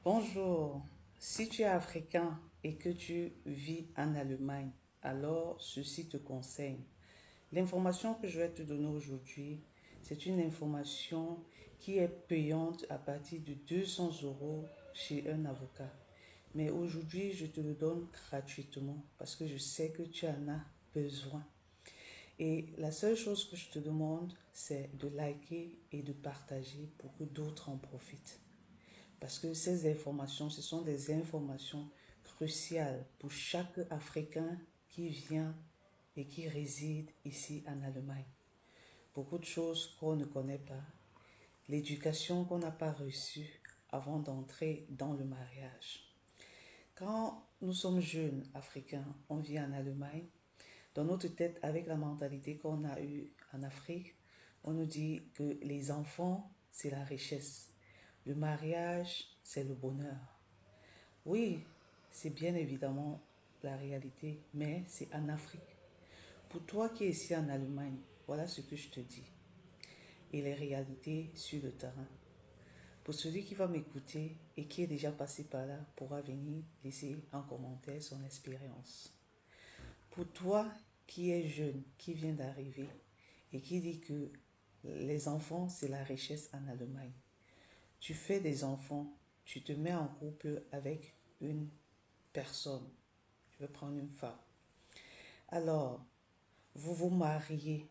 Bonjour, si tu es africain et que tu vis en Allemagne, alors ceci te concerne. L'information que je vais te donner aujourd'hui, c'est une information qui est payante à partir de 200 euros chez un avocat. Mais aujourd'hui, je te le donne gratuitement parce que je sais que tu en as besoin. Et la seule chose que je te demande, c'est de liker et de partager pour que d'autres en profitent. Parce que ces informations, ce sont des informations cruciales pour chaque Africain qui vient et qui réside ici en Allemagne. Beaucoup de choses qu'on ne connaît pas. L'éducation qu'on n'a pas reçue avant d'entrer dans le mariage. Quand nous sommes jeunes Africains, on vit en Allemagne, dans notre tête, avec la mentalité qu'on a eue en Afrique, on nous dit que les enfants, c'est la richesse. Le mariage, c'est le bonheur. Oui, c'est bien évidemment la réalité, mais c'est en Afrique. Pour toi qui es ici en Allemagne, voilà ce que je te dis. Et les réalités sur le terrain. Pour celui qui va m'écouter et qui est déjà passé par là, pourra venir laisser en commentaire son expérience. Pour toi qui es jeune, qui vient d'arriver et qui dit que les enfants, c'est la richesse en Allemagne. Tu fais des enfants, tu te mets en couple avec une personne. Je vais prendre une femme. Alors, vous vous mariez.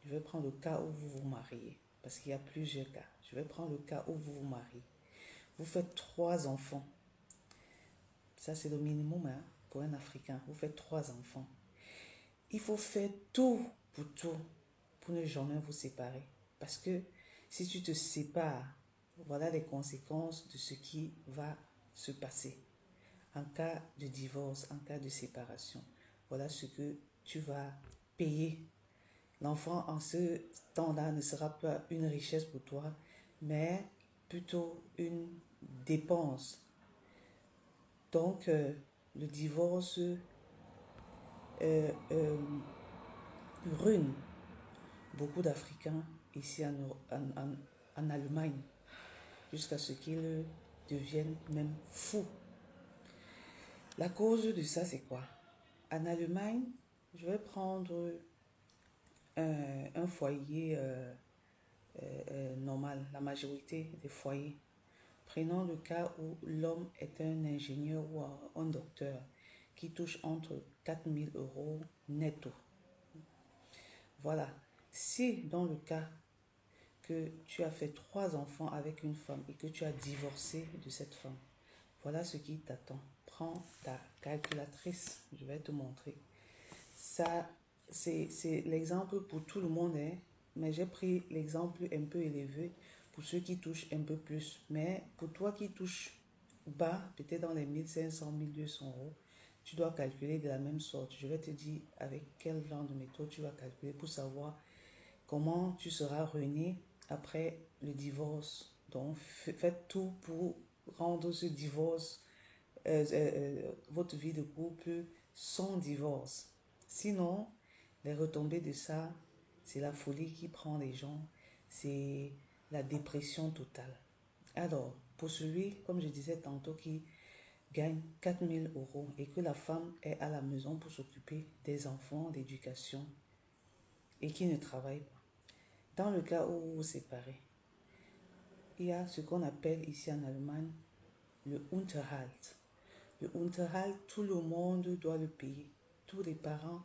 Je vais prendre le cas où vous vous mariez. Parce qu'il y a plusieurs cas. Je vais prendre le cas où vous vous mariez. Vous faites trois enfants. Ça, c'est le minimum hein, pour un Africain. Vous faites trois enfants. Il faut faire tout pour ne jamais vous séparer. Parce que si tu te sépares, voilà les conséquences de ce qui va se passer. En cas de divorce, en cas de séparation, voilà ce que tu vas payer. L'enfant en ce temps-là ne sera pas une richesse pour toi, mais plutôt une dépense. Donc, le divorce euh, euh, ruine beaucoup d'Africains ici en Allemagne, jusqu'à ce qu'ils deviennent même fous. La cause de ça, c'est quoi? En Allemagne, je vais prendre un foyer normal, la majorité des foyers. Prenons le cas où l'homme est un ingénieur ou un docteur qui touche entre 4 000 € netto. Voilà. Si dans le cas que tu as fait trois enfants avec une femme et que tu as divorcé de cette femme, voilà ce qui t'attend. Prends ta calculatrice, je vais te montrer. Ça, c'est l'exemple pour tout le monde, hein, mais j'ai pris l'exemple un peu élevé pour ceux qui touchent un peu plus. Mais pour toi qui touches bas, peut-être dans les 1500, 1200 €, tu dois calculer de la même sorte. Je vais te dire avec quel genre de méthode tu vas calculer pour savoir comment tu seras ruiné après le divorce. Donc, faites tout pour rendre ce divorce, votre vie de couple sans divorce. Sinon, les retombées de ça, c'est la folie qui prend les gens, c'est la dépression totale. Alors, pour celui, comme je disais tantôt, qui gagne 4 000 € et que la femme est à la maison pour s'occuper des enfants, d'éducation et qui ne travaille pas. Dans le cas où vous vous séparez, il y a ce qu'on appelle ici en Allemagne le Unterhalt. Le Unterhalt, tout le monde doit le payer. Tous les parents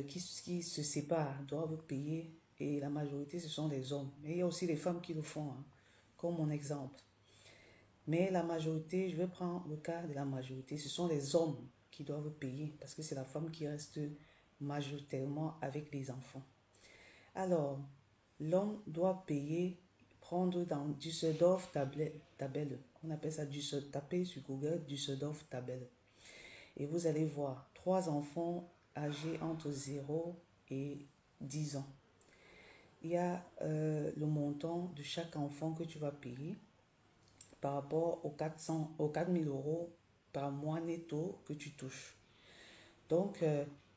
qui se séparent doivent payer et la majorité ce sont les hommes. Mais il y a aussi les femmes qui le font, hein, comme mon exemple. Mais la majorité, je vais prendre le cas de la majorité, ce sont les hommes qui doivent payer parce que c'est la femme qui reste majoritairement avec les enfants. Alors, l'homme doit payer, prendre dans Düsseldorf Tabelle. On appelle ça Düsseldorf, tapez sur Google Düsseldorf Tabelle. Et vous allez voir trois enfants âgés entre 0 et 10 ans. Il y a le montant de chaque enfant que tu vas payer par rapport aux 4 000 € par mois netto que tu touches. Donc,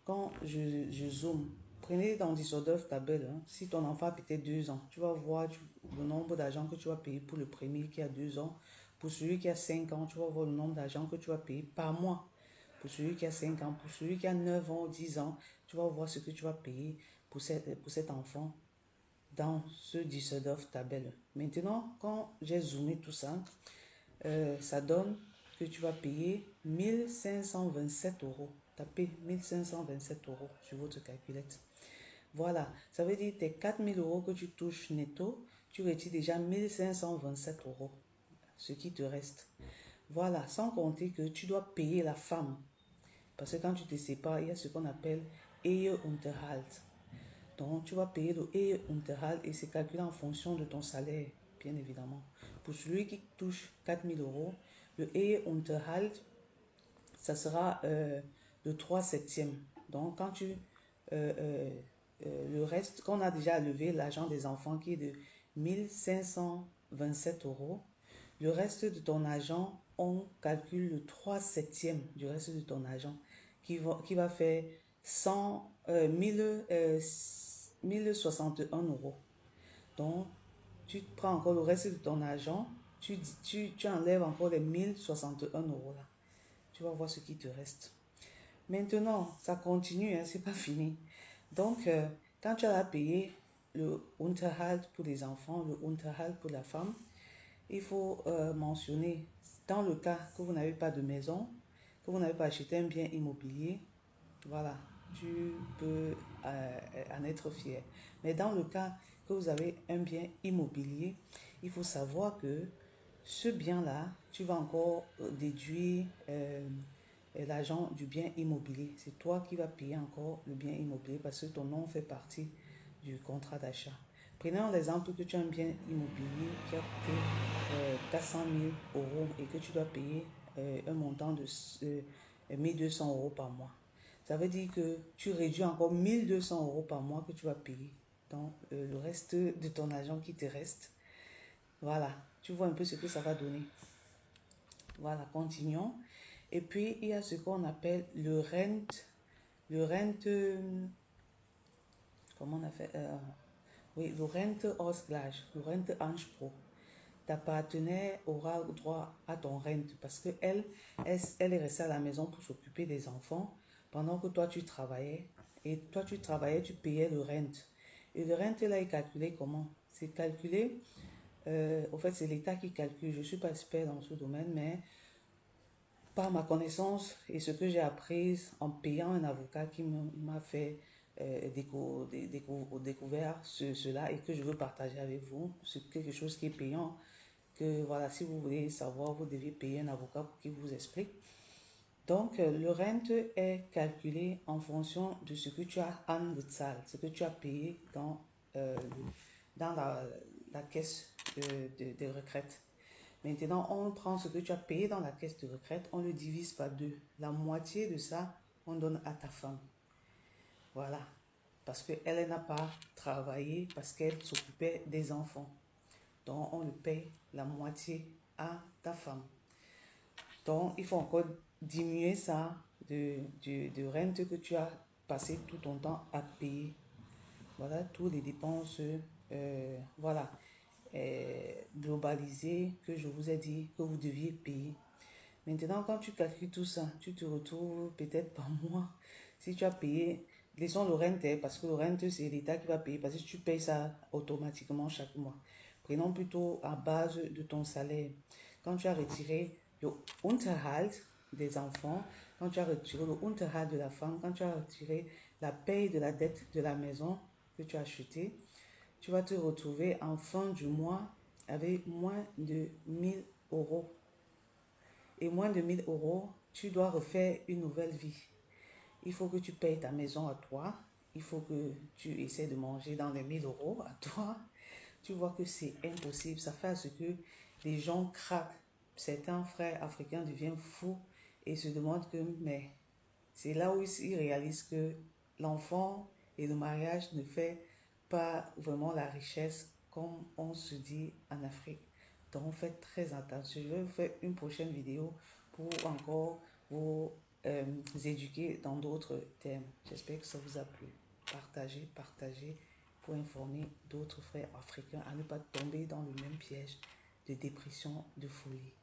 quand je zoome, prenez dans Düsseldorf Tabelle, hein, si ton enfant a peut-être 2 ans, tu vas voir le nombre d'argent que tu vas payer pour le premier qui a 2 ans, Pour celui qui a 5 ans, tu vas voir le nombre d'argent que tu vas payer par mois. Pour celui qui a 5 ans, pour celui qui a 9 ans, 10 ans, tu vas voir ce que tu vas payer pour cet enfant dans ce Düsseldorf Tabelle. Maintenant, quand j'ai zoomé tout ça, ça donne que tu vas payer 1527 euros. Tapez 1527 euros sur votre calculette. Voilà, ça veut dire tes 4000 euros que tu touches netto, tu retires déjà 1527 euros, ce qui te reste. Voilà, sans compter que tu dois payer la femme. Parce que quand tu te sépares, il y a ce qu'on appelle Eheunterhalt. Donc, tu vas payer le Eheunterhalt et c'est calculé en fonction de ton salaire, bien évidemment. Pour celui qui touche 4000 euros, le Eheunterhalt, ça sera de 3 septièmes. Donc, quand le reste, qu'on a déjà levé l'argent des enfants qui est de 1527 euros, le reste de ton argent, on calcule le 3 septièmes du reste de ton argent qui va faire 1061 euros. Donc, tu prends encore le reste de ton argent, tu enlèves encore les 1061 euros là. Tu vas voir ce qui te reste. Maintenant, ça continue, hein, c'est pas fini. Donc, quand tu as payé le Unterhalt pour les enfants, le Unterhalt pour la femme, il faut mentionner, dans le cas que vous n'avez pas de maison, que vous n'avez pas acheté un bien immobilier, voilà, tu peux en être fier. Mais dans le cas que vous avez un bien immobilier, il faut savoir que ce bien-là, tu vas encore déduire l'argent du bien immobilier. C'est toi qui vas payer encore le bien immobilier parce que ton nom fait partie du contrat d'achat. Prenons l'exemple que tu as un bien immobilier qui a coûté 400 000 euros et que tu dois payer un montant de 1200 euros par mois. Ça veut dire que tu réduis encore 1200 euros par mois que tu vas payer dans le reste de ton argent qui te reste. Voilà, tu vois un peu ce que ça va donner. Voilà, continuons. Et puis, il y a ce qu'on appelle le comment on a fait oui, le Renteausgleich, le Renteanspruch. Ta partenaire aura droit à ton rente parce qu'elle elle est restée à la maison pour s'occuper des enfants pendant que toi tu travaillais. Et toi tu travaillais, tu payais le rente. Et le rente là est calculé comment? C'est calculé, au fait c'est l'État qui calcule. Je ne suis pas expert dans ce domaine, mais par ma connaissance et ce que j'ai appris en payant un avocat qui m'a fait découvert cela et que je veux partager avec vous. C'est quelque chose qui est payant, que voilà, si vous voulez savoir, vous devez payer un avocat pour qu'il vous explique. Donc, le rente est calculé en fonction de ce que tu as anbezahlt, ce que tu as payé dans la caisse de retraite. Maintenant, on prend ce que tu as payé dans la caisse de retraite, on le divise par 2. La moitié de ça, on donne à ta femme. Voilà. Parce qu'elle n'a pas travaillé, parce qu'elle s'occupait des enfants. Donc, on le paye la moitié à ta femme. Donc, il faut encore diminuer ça de rente que tu as passé tout ton temps à payer. Voilà, toutes les dépenses, voilà, globalisées que je vous ai dit que vous deviez payer. Maintenant, quand tu calcules tout ça, tu te retrouves peut-être par mois. Si tu as payé, laissons le rente, parce que le rente, c'est l'État qui va payer, parce que tu payes ça automatiquement chaque mois. Prenons plutôt à base de ton salaire. Quand tu as retiré le Unterhalt des enfants, quand tu as retiré le Unterhalt de la femme, quand tu as retiré la paye de la dette de la maison que tu as achetée, tu vas te retrouver en fin du mois avec moins de 1000 euros. Et moins de 1000 euros, tu dois refaire une nouvelle vie. Il faut que tu payes ta maison à toi. Il faut que tu essaies de manger dans les 1000 euros à toi. Tu vois que c'est impossible. Ça fait à ce que les gens craquent. Certains frères africains deviennent fous et se demandent que, mais c'est là où ils réalisent que l'enfant et le mariage ne fait pas vraiment la richesse comme on se dit en Afrique. Donc faites très attention. Je vais vous faire une prochaine vidéo pour encore vous éduquer dans d'autres thèmes. J'espère que ça vous a plu. Partagez, partagez pour informer d'autres frères africains à ne pas tomber dans le même piège de dépression, de folie.